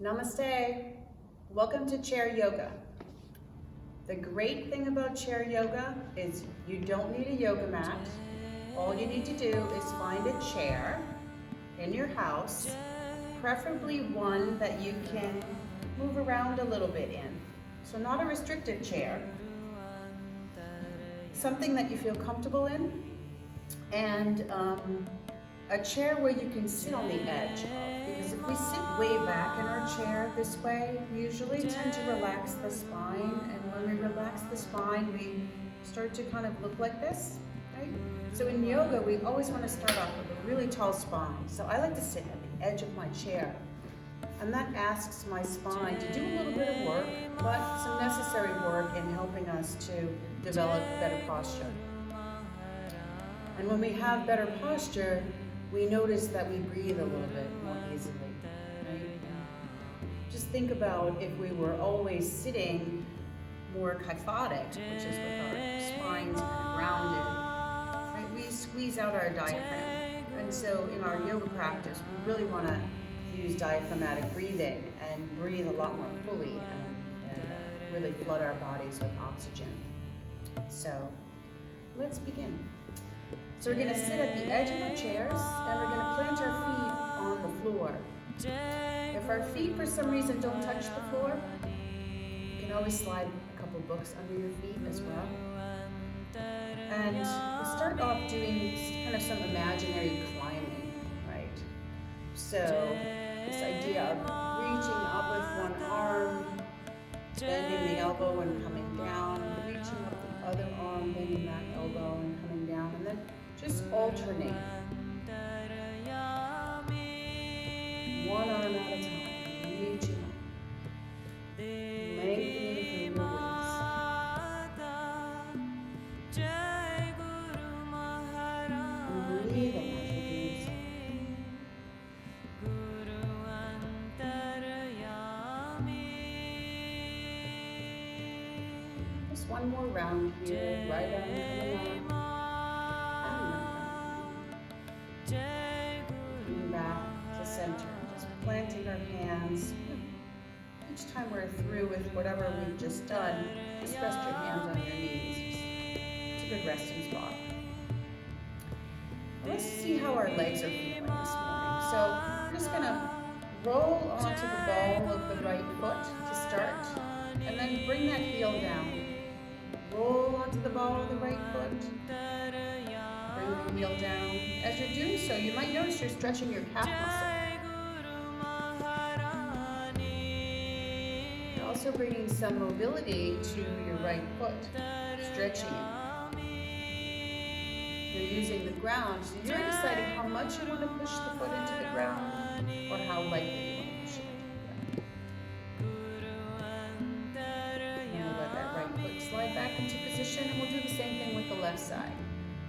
Namaste. Welcome to chair yoga. The great thing about chair yoga is you don't need a yoga mat. All you need to do is find a chair in your house, preferably one that you can move around a little bit in. So not a restricted chair, something that you feel comfortable in, and a chair where you can sit on the edge of, because if we sit way back in our chair this way, we usually tend to relax the spine, and when we relax the spine, we start to kind of look like this, right? So in yoga, we always want to start off with a really tall spine. So I like to sit at the edge of my chair, and that asks my spine to do a little bit of work, but some necessary work in helping us to develop better posture. And when we have better posture, we notice that we breathe a little bit more easily, right? Just think about if we were always sitting more kyphotic, which is with our spines kind of grounded, right? We squeeze out our diaphragm. And so in our yoga practice, we really want to use diaphragmatic breathing and breathe a lot more fully and really flood our bodies with oxygen. So let's begin. So we're going to sit at the edge of our chairs, and we're going to plant our feet on the floor. If our feet for some reason don't touch the floor, you can always slide a couple books under your feet as well. And we'll start off doing kind of some imaginary climbing, right? So this idea of reaching up with one arm, bending the elbow and coming down, reaching up the other arm, bending that elbow and coming down, and then just alternate. One arm at a time, reaching up, lengthening through your wings. And breathing as you do so. Just one more round here, right arm coming on. Coming back to center, just planting our hands. Each time we're through with whatever we've just done, just rest your hands on your knees. It's a good resting spot. Let's see how our legs are feeling this morning. So we're just going to roll onto the ball of the right foot to start, and then bring that heel down. Roll onto the ball of the right foot. Bring the heel down. As you're doing so, you might notice you're stretching your calf muscle. You're also bringing some mobility to your right foot, stretching it. You're using the ground, so you're deciding how much you want to push the foot into the ground or how lightly you want to push it into the ground. And we'll let that right foot slide back into position, and we'll do the same thing with the left side.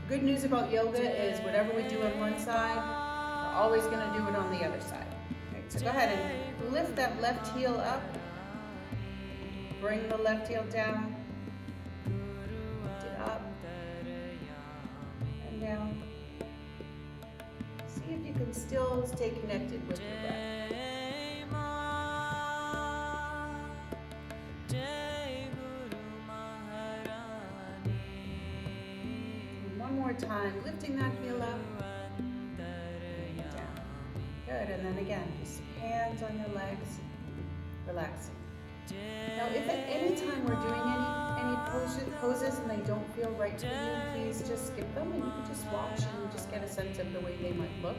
Good news about yoga is whatever we do on one side, we're always going to do it on the other side. Right, so go ahead and lift that left heel up. Bring the left heel down. Lift it up and down. See if you can still stay connected with your breath. Time, lifting that heel up, bring it down. Good, and then again, just hands on your legs, relaxing. Now, if at any time we're doing any poses and they don't feel right for you, please just skip them, and you can just watch and just get a sense of the way they might look.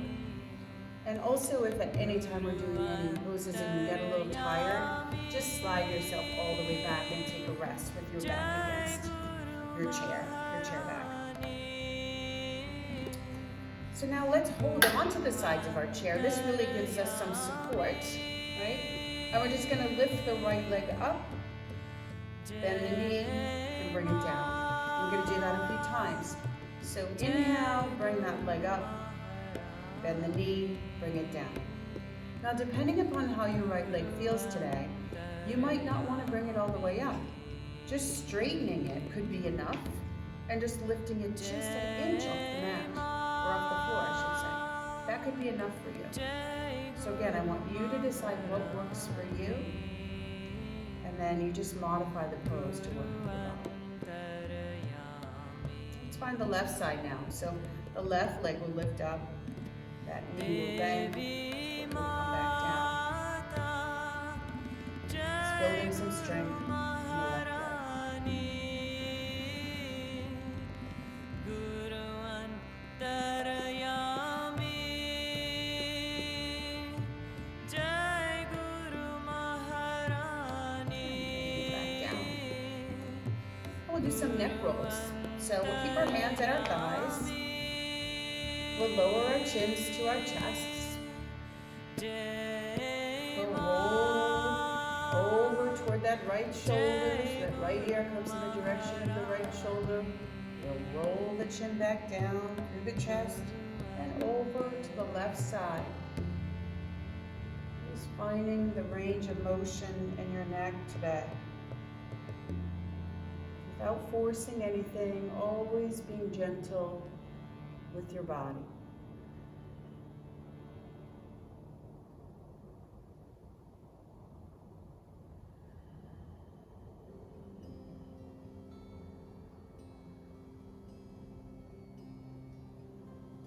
And also, if at any time we're doing any poses and you get a little tired, just slide yourself all the way back and take a rest with your back against your chair back. So now let's hold onto the sides of our chair. This really gives us some support, right? And we're just going to lift the right leg up, bend the knee, and bring it down. We're going to do that a few times. So inhale, bring that leg up, bend the knee, bring it down. Now depending upon how your right leg feels today, you might not want to bring it all the way up. Just straightening it could be enough, and just lifting it just an inch off the mat. Or off the floor, I should say. That could be enough for you. So again, I want you to decide what works for you, and then you just modify the pose to work for your body. Let's find the left side now. So the left leg will lift up, that knee will bend, it will come back down. It's building some strength in the left leg. We'll do some neck rolls. So we'll keep our hands at our thighs. We'll lower our chins to our chests. We'll roll over toward that right shoulder, so that right ear comes in the direction of the right shoulder. We'll roll the chin back down through the chest and over to the left side. Just finding the range of motion in your neck today. Without forcing anything, always being gentle with your body.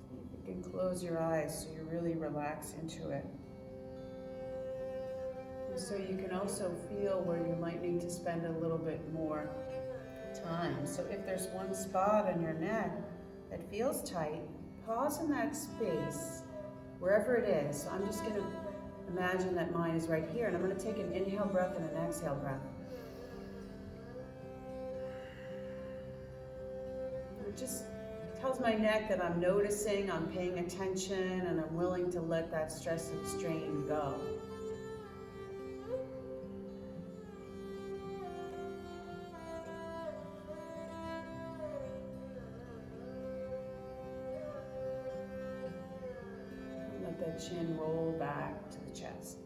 See if you can close your eyes so you really relax into it. And so you can also feel where you might need to spend a little bit more time. So if there's one spot on your neck that feels tight, pause in that space, wherever it is. So I'm just going to imagine that mine is right here, and I'm going to take an inhale breath and an exhale breath. It just tells my neck that I'm noticing, I'm paying attention, and I'm willing to let that stress and strain go. Let the chin roll back to the chest.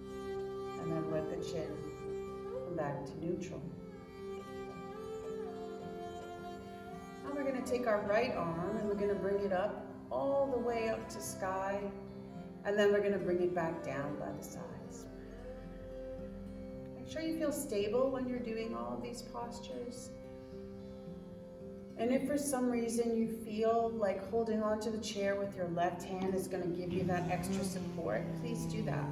And then let the chin come back to neutral. Now we're going to take our right arm and we're going to bring it up all the way up to sky. And then we're going to bring it back down by the sides. Make sure you feel stable when you're doing all of these postures. And if for some reason you feel like holding onto the chair with your left hand is going to give you that extra support, please do that.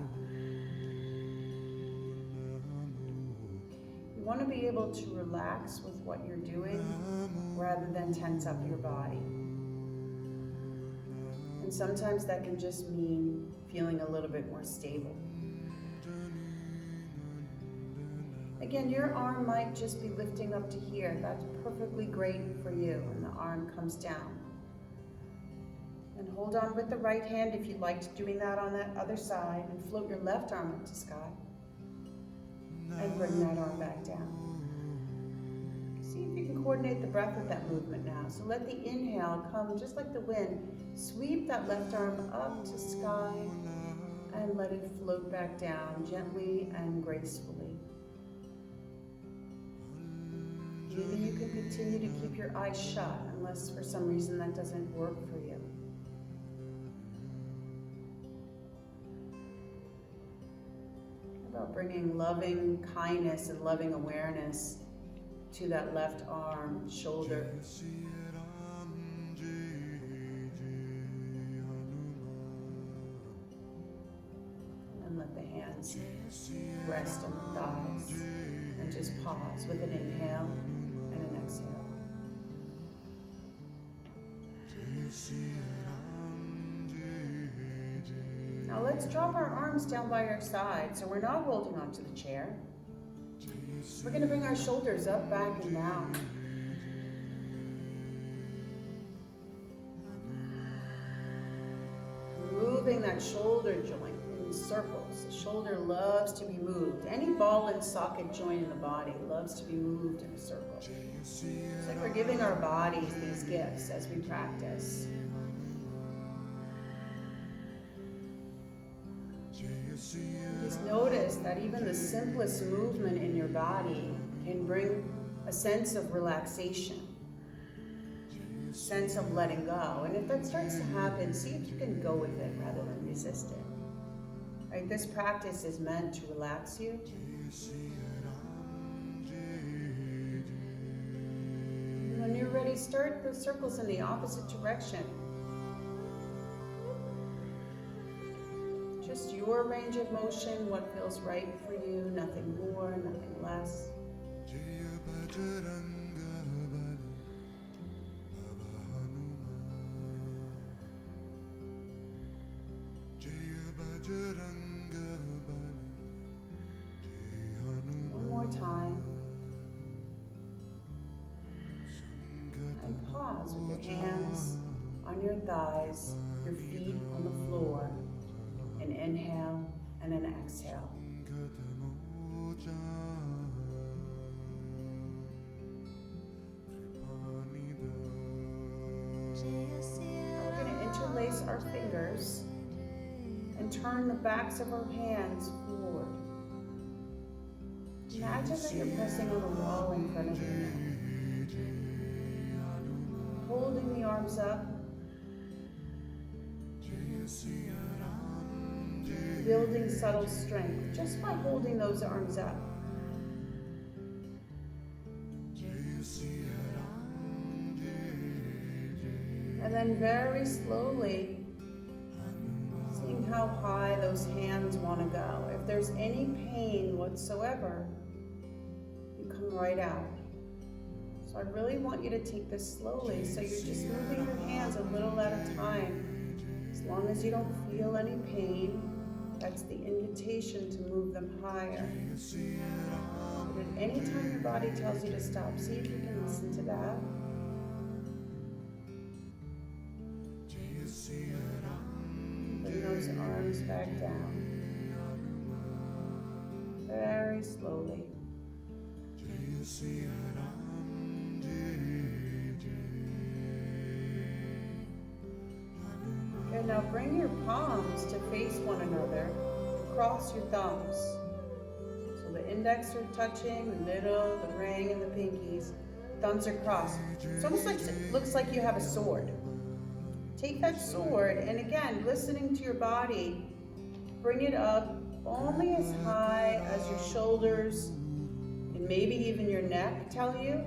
You want to be able to relax with what you're doing rather than tense up your body. And sometimes that can just mean feeling a little bit more stable. Again, your arm might just be lifting up to here. That's perfectly great for you, and the arm comes down. And hold on with the right hand if you liked doing that on that other side, and float your left arm up to sky. And bring that arm back down. See if you can coordinate the breath with that movement now. So let the inhale come just like the wind. Sweep that left arm up to sky, and let it float back down gently and gracefully. Either you can continue to keep your eyes shut unless for some reason that doesn't work for you. How about bringing loving kindness and loving awareness to that left arm, shoulder. And let the hands rest on the thighs. And just pause with an inhale and an exhale. Now let's drop our arms down by our side so we're not holding onto the chair. We're going to bring our shoulders up, back, and down. Moving that shoulder joint in circles. The shoulder loves to be moved. Any ball and socket joint in the body loves to be moved in a circle. It's like we're giving our bodies these gifts as we practice. Just notice that even the simplest movement in your body can bring a sense of relaxation. sense of letting go. And if that starts to happen, see if you can go with it rather than resist it. Right? This practice is meant to relax you. And when you're ready, start the circles in the opposite direction. Just your range of motion, what feels right for you, nothing more, nothing less. One more time. And pause with your hands on your thighs, your feet on the floor. An inhale and an exhale. We're going to interlace our fingers and turn the backs of our hands forward. Imagine that you're pressing on a wall in front of you now. Holding the arms up. Building subtle strength just by holding those arms up. And then very slowly, seeing how high those hands want to go. If there's any pain whatsoever, you come right out. So I really want you to take this slowly, so you're just moving your hands a little at a time. As long as you don't feel any pain, that's the invitation to move them higher. But at any time your body tells you to stop, see if you can listen to that. Bring those arms back down. Very slowly. Okay, now bring your palms to face one another. Cross your thumbs. So the index are touching, the middle, the ring, and the pinkies. Thumbs are crossed. It's almost like it looks like you have a sword. Take that sword, and again, listening to your body, bring it up only as high as your shoulders and maybe even your neck tell you.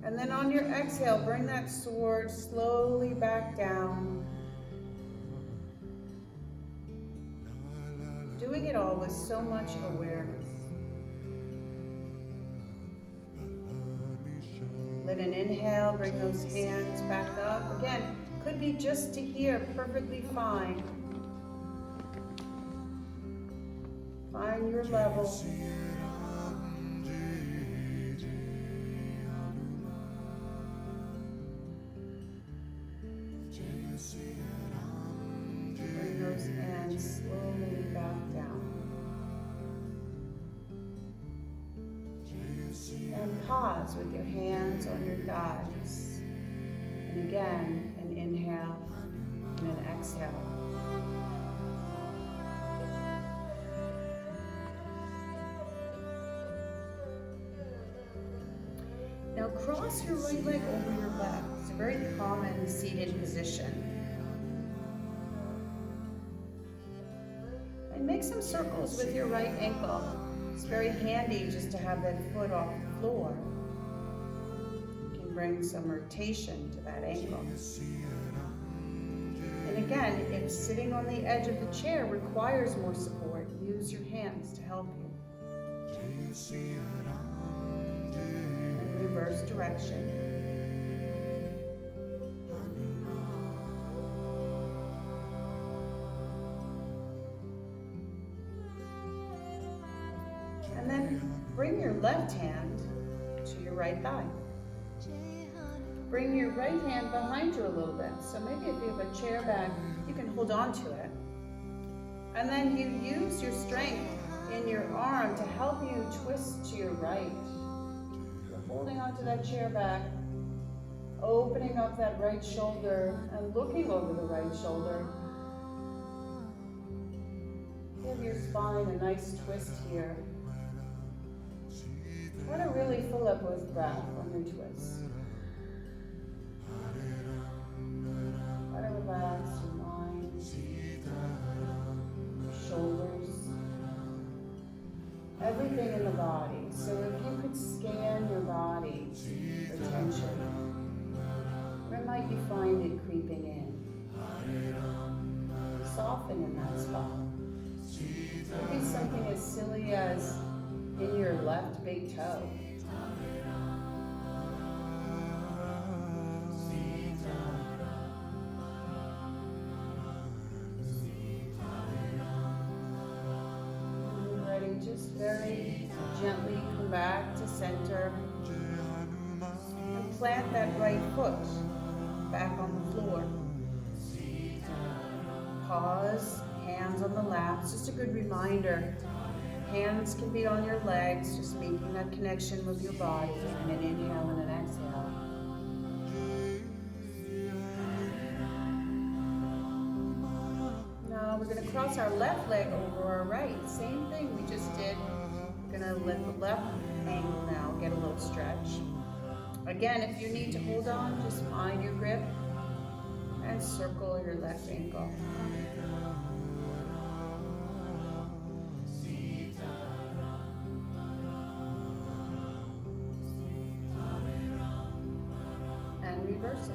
And then on your exhale, bring that sword slowly back down. Doing it all with so much awareness. Let an inhale, bring those hands back up. Again, could be just to here, perfectly fine. Find your level. Bring those hands slowly back down. And pause with your hands on your thighs. And again, an inhale and an exhale. Now cross your right leg over your left. It's a very common seated position. And make some circles with your right ankle. It's very handy just to have that foot off the floor. You can bring some rotation to that ankle. And again, if sitting on the edge of the chair requires more support, use your hands to help you. And reverse direction. And then bring your left hand to your right thigh. Bring your right hand behind you a little bit. So maybe if you have a chair back, you can hold on to it. And then you use your strength in your arm to help you twist to your right. You're holding onto that chair back, opening up that right shoulder and looking over the right shoulder. Give your spine a nice twist here. Try to really fill up with breath on your twist. Try to relax your mind, your shoulders, everything in the body. So if you could scan your body for tension, where might you find it creeping in? Soften in that spot. Maybe something as silly as in your left big toe. Ready, just very gently come back to center and plant that right foot back on the floor. Pause, hands on the laps, just a good reminder. Hands can be on your legs, just making that connection with your body, and an inhale and an exhale. Now we're going to cross our left leg over our right. Same thing we just did. We're going to let the left ankle now get a little stretch. Again, if you need to hold on, just find your grip and circle your left ankle. And reverse it.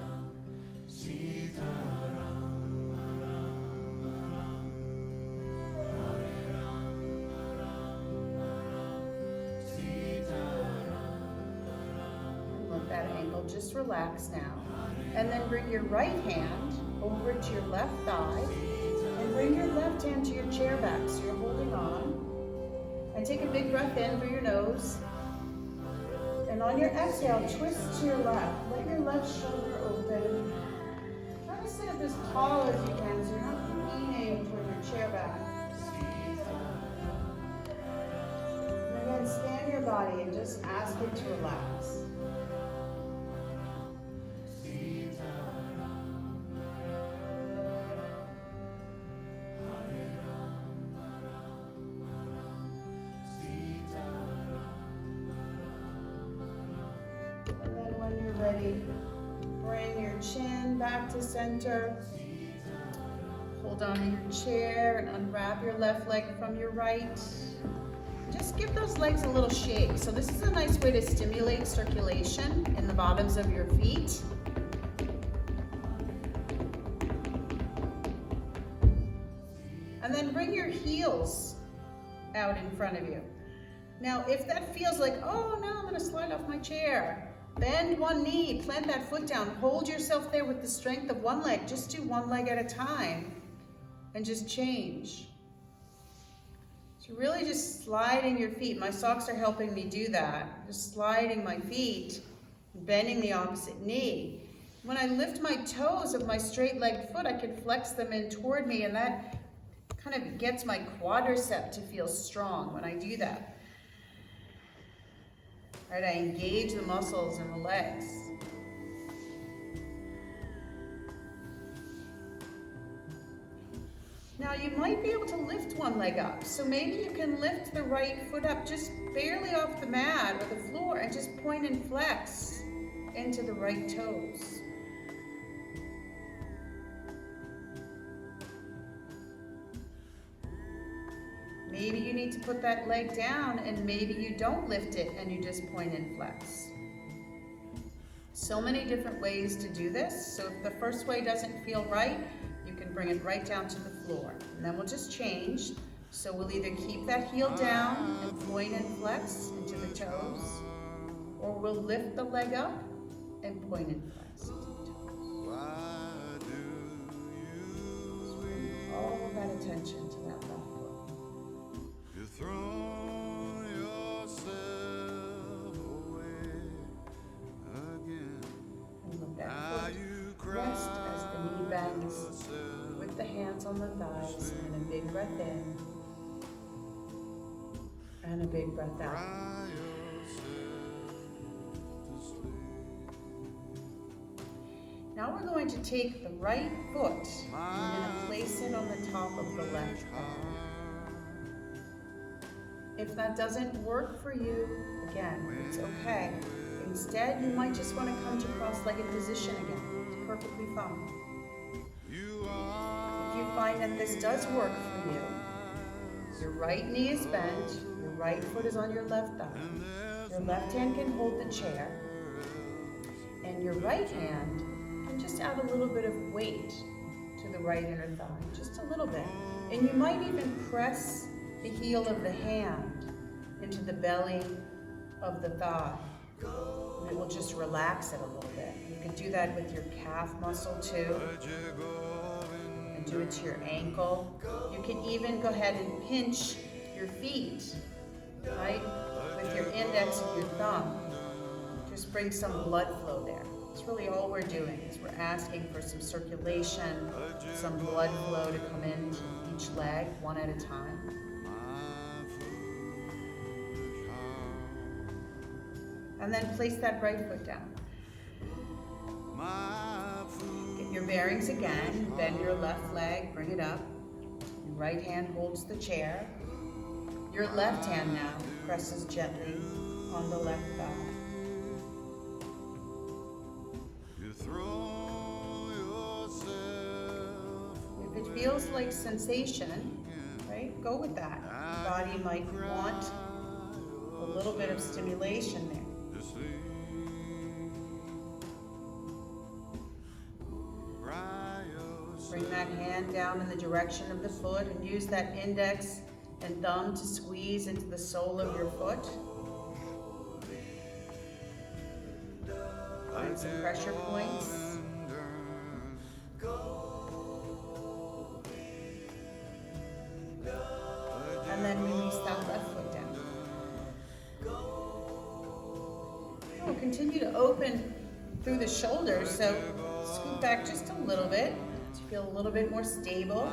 And let that ankle just relax now. And then bring your right hand over to your left thigh and bring your left hand to your chair back so you're holding on. And take a big breath in through your nose. And on your exhale, twist to your left. Let your left shoulder open. Try to sit up as tall as you can so you're not leaning toward your chair back. And again, scan your body and just ask it to relax. Ready. Bring your chin back to center. Hold on to your chair and unwrap your left leg from your right. Just give those legs a little shake. So this is a nice way to stimulate circulation in the bottoms of your feet. And then bring your heels out in front of you. Now, if that feels like, oh no, I'm going to slide off my chair, bend one knee, plant that foot down, hold yourself there with the strength of one leg. Just do one leg at a time and just change. So really just sliding your feet. My socks are helping me do that. Just sliding my feet, bending the opposite knee. When I lift my toes of my straight-legged foot, I can flex them in toward me, and that kind of gets my quadricep to feel strong when I do that. All right, I engage the muscles in the legs. Now you might be able to lift one leg up. So maybe you can lift the right foot up just barely off the mat or the floor and just point and flex into the right toes. Maybe you need to put that leg down and maybe you don't lift it and you just point and flex. So many different ways to do this. So if the first way doesn't feel right, you can bring it right down to the floor. And then we'll just change. So we'll either keep that heel down and point and flex into the toes, or we'll lift the leg up and point and flex into the toes. So bring all of that attention to that left foot. Throw yourself away again. And let that foot rest as the knee bends with the hands on the thighs, and a big breath in and a big breath out. Now we're going to take the right foot and we're going to place it on the top of the left leg. If that doesn't work for you, again, it's okay. Instead, you might just want to come to cross-legged position again. It's perfectly fine. If you find that this does work for you, your right knee is bent, your right foot is on your left thigh, your left hand can hold the chair, and your right hand can just add a little bit of weight to the right inner thigh, just a little bit. And you might even press the heel of the hand into the belly of the thigh. And it will just relax it a little bit. You can do that with your calf muscle too. And do it to your ankle. You can even go ahead and pinch your feet, right? With your index and your thumb. Just bring some blood flow there. That's really all we're doing, is we're asking for some circulation, some blood flow to come into each leg, one at a time. And then place that right foot down. Get your bearings again. Bend your left leg, bring it up. Your right hand holds the chair. Your left hand now presses gently on the left thigh. If it feels like sensation, right, go with that. Your body might want a little bit of stimulation there. Bring that hand down in the direction of the foot and use that index and thumb to squeeze into the sole of your foot. Find some pressure points. And then release that left foot down. We'll continue to open through the shoulders, so scoot back just a little bit to feel a little bit more stable.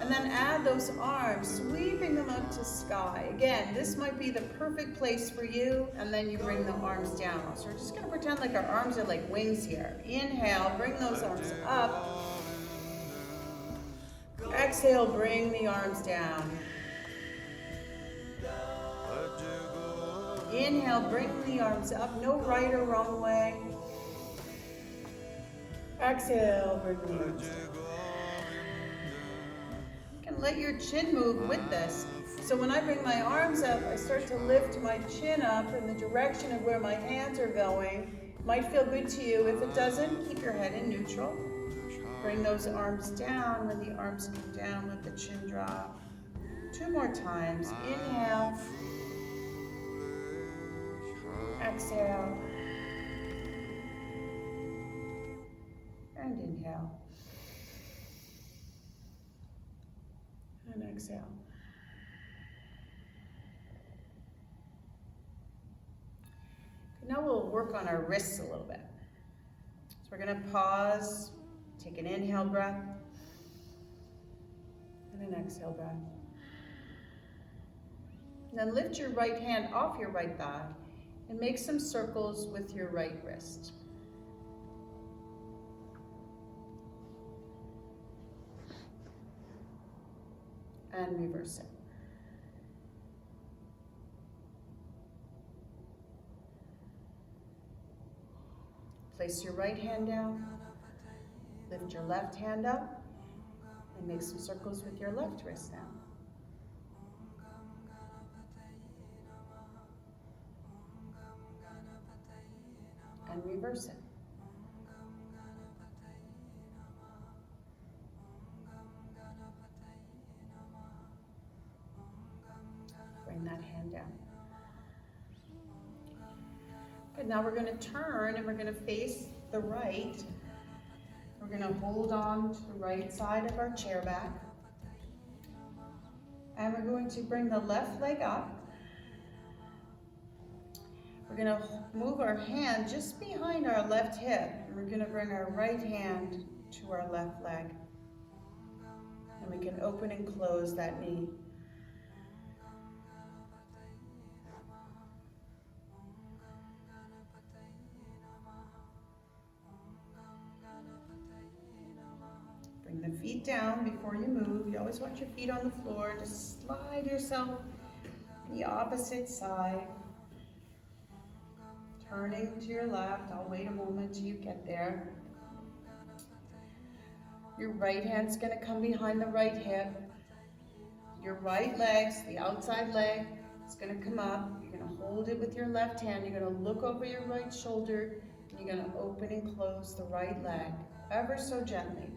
And then add those arms, sweeping them up to sky. Again, this might be the perfect place for you, and then you bring the arms down. So we're just gonna pretend like our arms are like wings here. Inhale, bring those arms up. Exhale, bring the arms down. Inhale, bring the arms up, no right or wrong way. Exhale, bring the arms down. You can let your chin move with this. So when I bring my arms up, I start to lift my chin up in the direction of where my hands are going. Might feel good to you. If it doesn't, keep your head in neutral. Bring those arms down. When the arms come down, let the chin drop. 2 more times. Inhale. Exhale. And inhale. And exhale. Now we'll work on our wrists a little bit. So we're going to pause, take an inhale breath, and an exhale breath. And then lift your right hand off your right thigh and make some circles with your right wrist. And reverse it. Place your right hand down, lift your left hand up, and make some circles with your left wrist now. And reverse it. Bring that hand down. Good, now we're going to turn and we're going to face the right. We're going to hold on to the right side of our chair back. And we're going to bring the left leg up. We're going to move our hand just behind our left hip. And we're going to bring our right hand to our left leg. And we can open and close that knee. Bring the feet down before you move. You always want your feet on the floor. Just slide yourself The opposite side. Turning to your left. I'll wait a moment till you get there. Your right hand's going to come behind the right hip. Your right leg's, the outside leg, is going to come up. You're going to hold it with your left hand. You're going to look over your right shoulder. And you're going to open and close the right leg, ever so gently.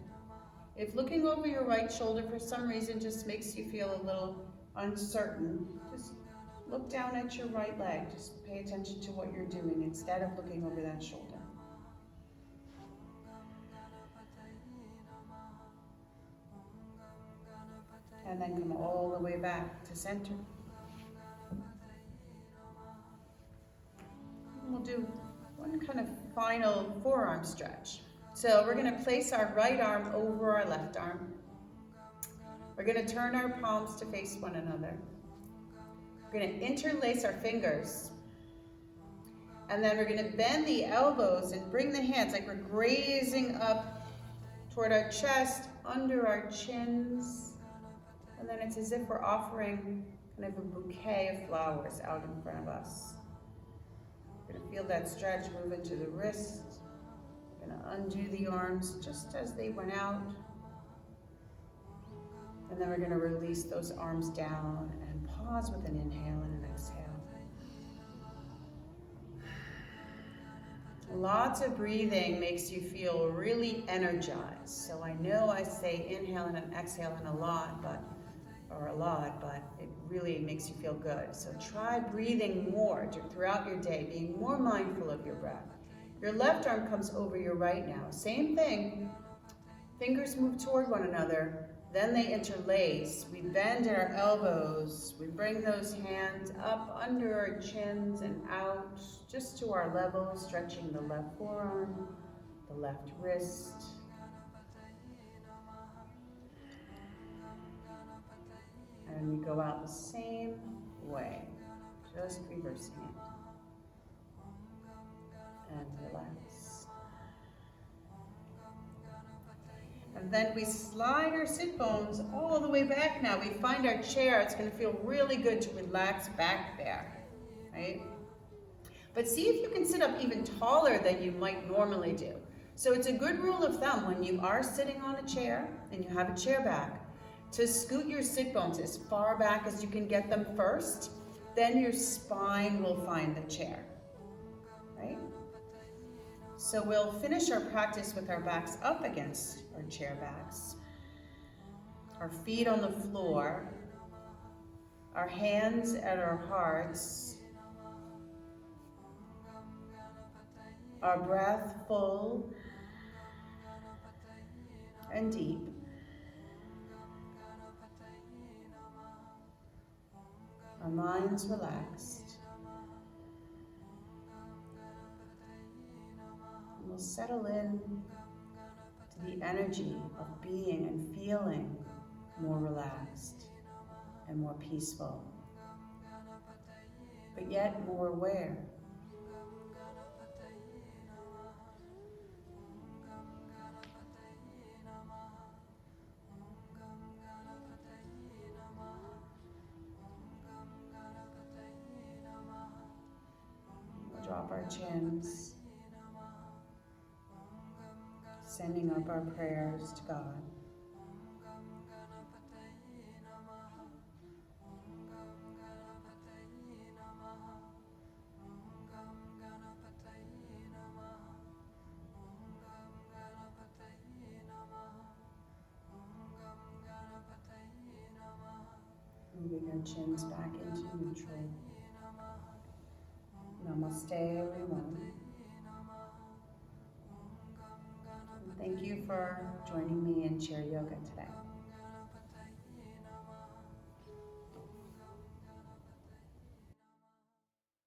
If looking over your right shoulder for some reason just makes you feel a little uncertain, just look down at your right leg. Just pay attention to what you're doing instead of looking over that shoulder. And then come all the way back to center. And we'll do one kind of final forearm stretch. So we're going to place our right arm over our left arm. We're going to turn our palms to face one another. We're going to interlace our fingers. And then we're going to bend the elbows and bring the hands like we're grazing up toward our chest, under our chins. And then it's as if we're offering kind of a bouquet of flowers out in front of us. We're going to feel that stretch move into the wrist. We're going to undo the arms just as they went out. And then we're going to release those arms down and pause with an inhale and an exhale. Lots of breathing makes you feel really energized. So I know I say inhale and an exhale a lot, but it really makes you feel good. So try breathing more throughout your day, being more mindful of your breath. Your left arm comes over your right now. Same thing. Fingers move toward one another. Then they interlace. We bend our elbows. We bring those hands up under our chins and out just to our level, stretching the left forearm, the left wrist. And we go out the same way, just reversing it. And relax. And then we slide our sit bones all the way back now. We find our chair. It's going to feel really good to relax back there, right? But see if you can sit up even taller than you might normally do. So it's a good rule of thumb when you are sitting on a chair and you have a chair back, to scoot your sit bones as far back as you can get them first. Then your spine will find the chair, right? So we'll finish our practice with our backs up against our chair backs, our feet on the floor, our hands at our hearts, our breath full and deep. Our minds relaxed. And we'll settle in to the energy of being and feeling more relaxed and more peaceful, but yet more aware. Drop our chins, sending up our prayers to God. Moving our chins back into neutral. Namaste, everyone. Thank you for joining me in chair yoga today.